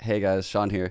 Hey guys, Sean here.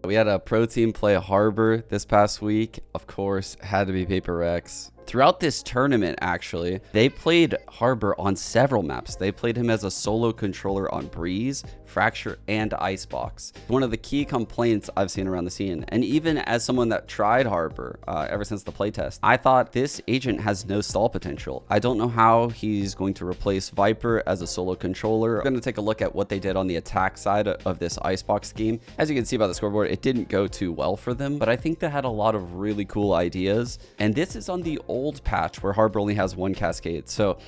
We had a pro team play Harbor this past week. Of course, had to be PRX. Throughout this tournament, actually, they played Harbor on several maps. They played him as a solo controller on Breeze, Fracture, and Icebox. One of the key complaints I've seen around the scene, and even as someone that tried Harbor ever since the playtest, I thought this agent has no stall potential. I don't know how he's going to replace Viper as a solo controller. I'm going to take a look at what they did on the attack side of this Icebox scheme. As you can see by the scoreboard, it didn't go too well for them, but I think they had a lot of really cool ideas. And this is on the old patch where Harbor only has one cascade. So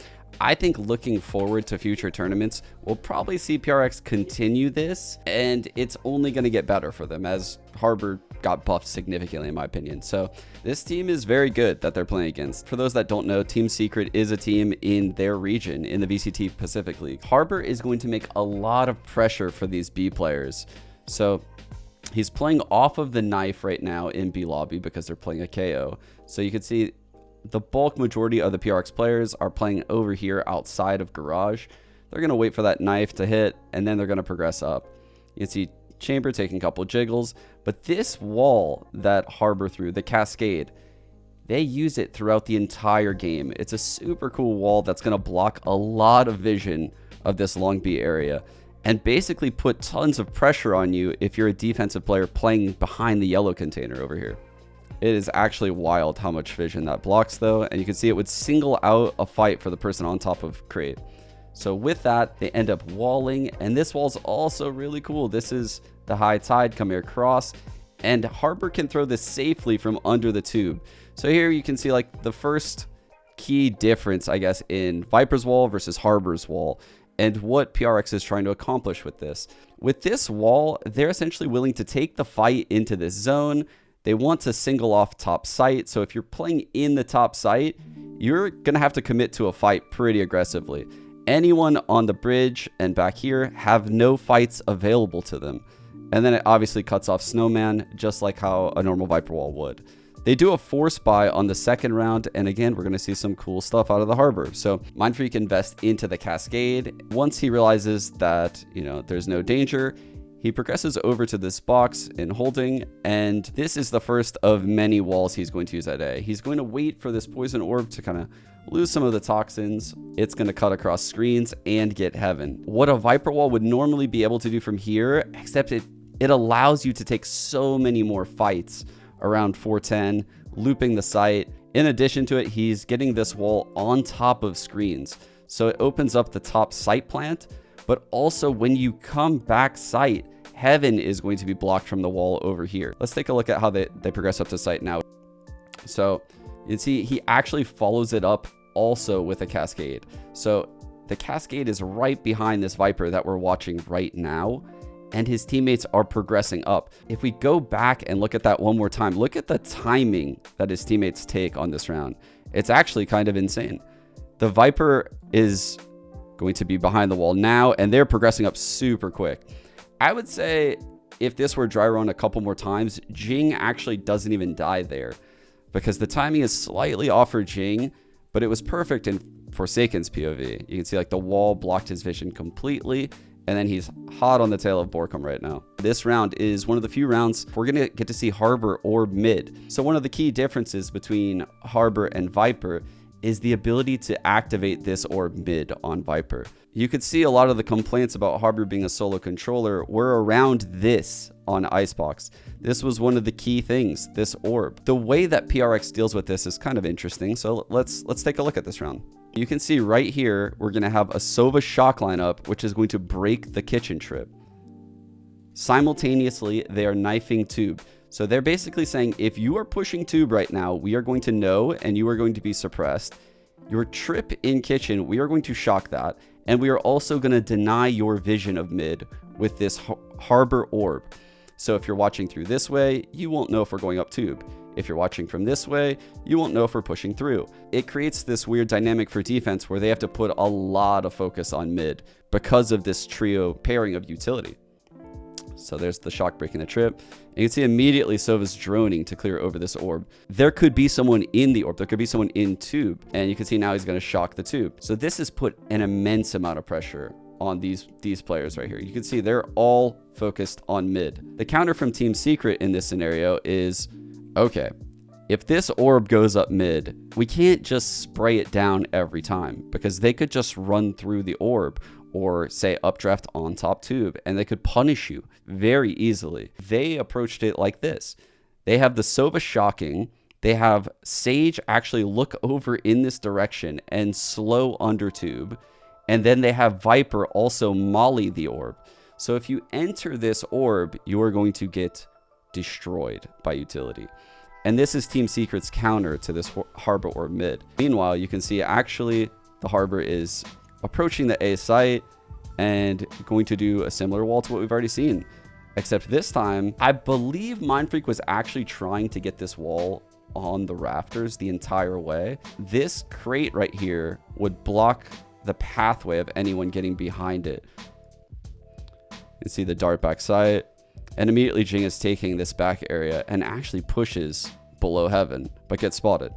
I think looking forward to future tournaments, we'll probably see PRX continue this, and it's only going to get better for them as Harbor got buffed significantly in my opinion. So this team is very good that they're playing against. For those that don't know, Team Secret is a team in their region, in the VCT Pacific League. Harbor is going to make a lot of pressure for these B players. So he's playing off of the knife right now in B lobby because they're playing a KO. So you can see the bulk majority of the PRX players are playing over here outside of garage. They're going to wait for that knife to hit, and then they're going to progress up. You can see Chamber taking a couple jiggles, but this wall that Harbor threw, the cascade, they use it throughout the entire game. It's a super cool wall that's going to block a lot of vision of this long B area and basically put tons of pressure on you if you're a defensive player playing behind the yellow container over here. It is actually wild how much vision that blocks though, and you can see it would single out a fight for the person on top of crate. So with that, they end up walling, and this wall's also really cool. This is the high tide coming across, and Harbor can throw this safely from under the tube. So here you can see like the first key difference, I guess, in Viper's wall versus Harbor's wall, and what PRX is trying to accomplish with this. With this wall, they're essentially willing to take the fight into this zone. They want to single off top site. So if you're playing in the top site, you're going to have to commit to a fight pretty aggressively. Anyone on the bridge and back here have no fights available to them. And then it obviously cuts off Snowman, just like how a normal Viper wall would. They do a force buy on the second round, and again, we're going to see some cool stuff out of the Harbor. So Mindfreak invests into the cascade. Once he realizes that, there's no danger, he progresses over to this box in holding, and this is the first of many walls he's going to use that day. He's going to wait for this poison orb to kind of lose some of the toxins. It's going to cut across screens and get heaven. What a Viper wall would normally be able to do from here, except it allows you to take so many more fights around 410, looping the site. In addition to it, he's getting this wall on top of screens. So it opens up the top site plant, but also when you come back site, heaven is going to be blocked from the wall over here. Let's take a look at how they progress up to site now. So you can see he actually follows it up also with a cascade. So the cascade is right behind this Viper that we're watching right now, and his teammates are progressing up. If we go back and look at that one more time, look at the timing that his teammates take on this round. It's actually kind of insane. The Viper is going to be behind the wall now, and they're progressing up super quick. I would say if this were dry run a couple more times, Jinggg actually doesn't even die there because the timing is slightly off for Jinggg, but it was perfect in F0rsakeN's POV. You can see like the wall blocked his vision completely, and then he's hot on the tail of Borkum right now. This round is one of the few rounds we're going to get to see Harbor or mid. So one of the key differences between Harbor and Viper is the ability to activate this orb mid on Viper. You could see a lot of the complaints about Harbor being a solo controller were around this on Icebox. This was one of the key things, this orb. The way that PRX deals with this is kind of interesting, so let's take a look at this round. You can see right here, we're going to have a Sova shock lineup, which is going to break the kitchen trip. Simultaneously, they are knifing tube. So they're basically saying, if you are pushing tube right now, we are going to know and you are going to be suppressed. Your trip in kitchen, we are going to shock that. And we are also going to deny your vision of mid with this Harbor orb. So if you're watching through this way, you won't know if we're going up tube. If you're watching from this way, you won't know if we're pushing through. It creates this weird dynamic for defense where they have to put a lot of focus on mid because of this trio pairing of utility. So there's the shock breaking the trip. And you can see immediately Sova's droning to clear over this orb. There could be someone in the orb. There could be someone in tube. And you can see now he's going to shock the tube. So this has put an immense amount of pressure on these players right here. You can see they're all focused on mid. The counter from Team Secret in this scenario is, okay, if this orb goes up mid, we can't just spray it down every time, because they could just run through the orb or say updraft on top tube, and they could punish you very easily. They approached it like this. They have the Sova shocking. They have Sage actually look over in this direction and slow under tube. And then they have Viper also molly the orb. So if you enter this orb, you are going to get destroyed by utility. And this is Team Secret's counter to this Harbor orb mid. Meanwhile, you can see actually the Harbor is approaching the A site and going to do a similar wall to what we've already seen. Except this time, I believe Mindfreak was actually trying to get this wall on the rafters the entire way. This crate right here would block the pathway of anyone getting behind it. You can see the dart back site. And immediately Jinggg is taking this back area and actually pushes below heaven, but gets spotted.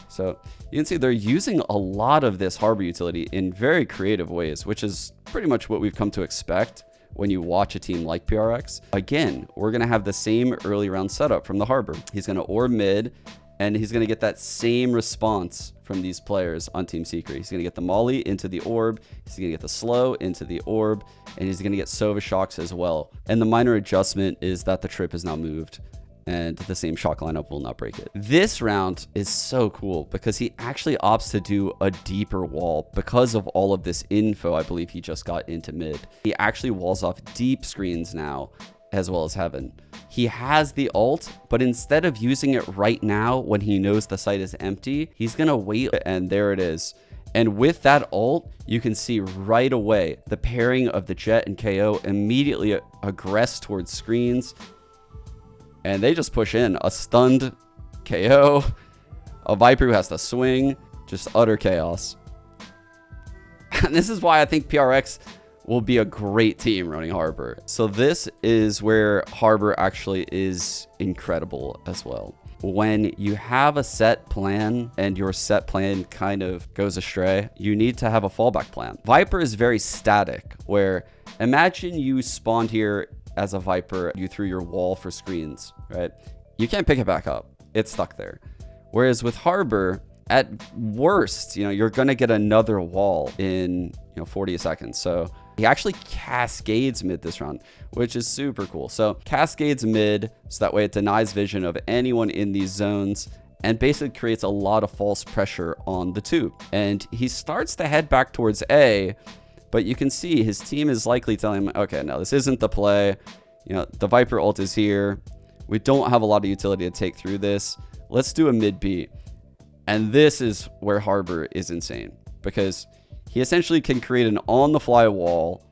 So you can see they're using a lot of this Harbor utility in very creative ways, which is pretty much what we've come to expect when you watch a team like PRX. Again, we're going to have the same early round setup from the Harbor. He's going to orb mid, and he's going to get that same response from these players on Team Secret. He's going to get the molly into the orb, he's going to get the slow into the orb, and he's going to get Sova shocks as well. And the minor adjustment is that the trip is now moved, and the same shock lineup will not break it. This round is so cool because he actually opts to do a deeper wall because of all of this info I believe he just got into mid. He actually walls off deep screens now, as well as heaven. He has the ult, but instead of using it right now when he knows the site is empty, he's gonna wait, and there it is. And with that ult, you can see right away the pairing of the Jett and KO immediately aggress towards screens, and they just push in a stunned KO, a Viper who has to swing, just utter chaos. And this is why I think PRX will be a great team running Harbor. So this is where Harbor actually is incredible as well. When you have a set plan and your set plan kind of goes astray, you need to have a fallback plan. Viper is very static, where imagine you spawned here as a Viper, you threw your wall for screens, right? You can't pick it back up. It's stuck there. Whereas with Harbor, at worst, you're gonna get another wall in 40 seconds. So he actually cascades mid this round, which is super cool. So cascades mid, so that way it denies vision of anyone in these zones and basically creates a lot of false pressure on the tube. And he starts to head back towards A, but you can see his team is likely telling him, okay, no, this isn't the play. The Viper ult is here. We don't have a lot of utility to take through this. Let's do a mid B. And this is where Harbor is insane, because he essentially can create an on-the-fly wall,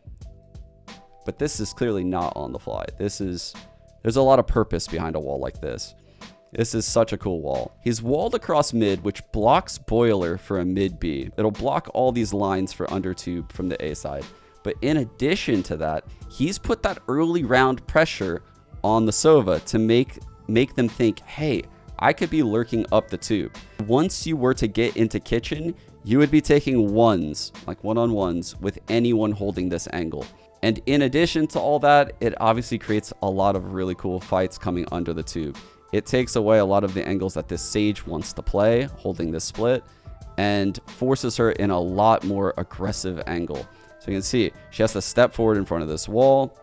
but this is clearly not on the fly. There's a lot of purpose behind a wall like this. This is such a cool wall. He's walled across mid, which blocks Boiler for a mid B. It'll block all these lines for under tube from the A side. But in addition to that, he's put that early round pressure on the Sova to make them think, hey, I could be lurking up the tube. Once you were to get into kitchen, you would be taking ones, like one-on-ones, with anyone holding this angle. And in addition to all that, it obviously creates a lot of really cool fights coming under the tube. It takes away a lot of the angles that this Sage wants to play, holding this split, and forces her in a lot more aggressive angle. So you can see, she has to step forward in front of this wall,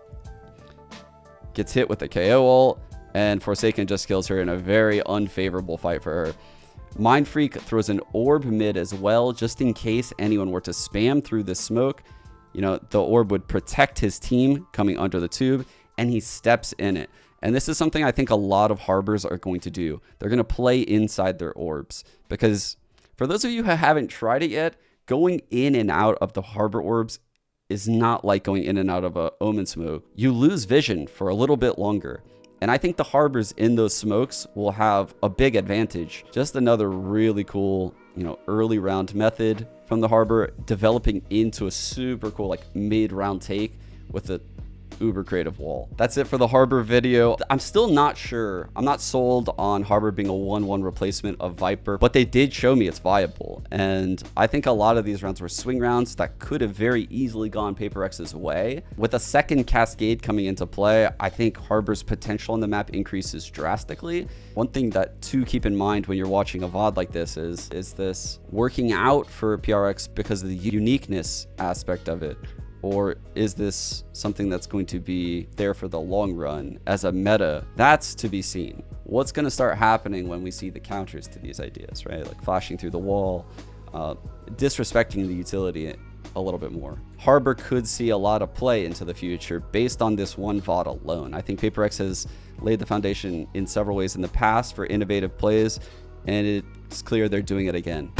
gets hit with the KO ult, and F0rsakeN just kills her in a very unfavorable fight for her. Mindfreak throws an orb mid as well, just in case anyone were to spam through this smoke. The orb would protect his team coming under the tube, and he steps in it. And this is something I think a lot of Harbors are going to do. They're going to play inside their orbs, because for those of you who haven't tried it yet, going in and out of the Harbor orbs is not like going in and out of a Omen smoke. You lose vision for a little bit longer. And I think the Harbors in those smokes will have a big advantage. Just another really cool, early round method from the Harbor, developing into a super cool, like mid-round take with a uber creative wall. That's it for the Harbor video. I'm still not sure. I'm not sold on Harbor being a 1-1 replacement of Viper, but they did show me it's viable. And I think a lot of these rounds were swing rounds that could have very easily gone PaperX's way. With a second Cascade coming into play, I think Harbor's potential on the map increases drastically. One thing to keep in mind when you're watching a VOD like this is this working out for PRX because of the uniqueness aspect of it? Or is this something that's going to be there for the long run as a meta? That's to be seen. What's going to start happening when we see the counters to these ideas, right? Like flashing through the wall, disrespecting the utility a little bit more. Harbor could see a lot of play into the future based on this one VOD alone. I think PaperX has laid the foundation in several ways in the past for innovative plays, and it's clear they're doing it again.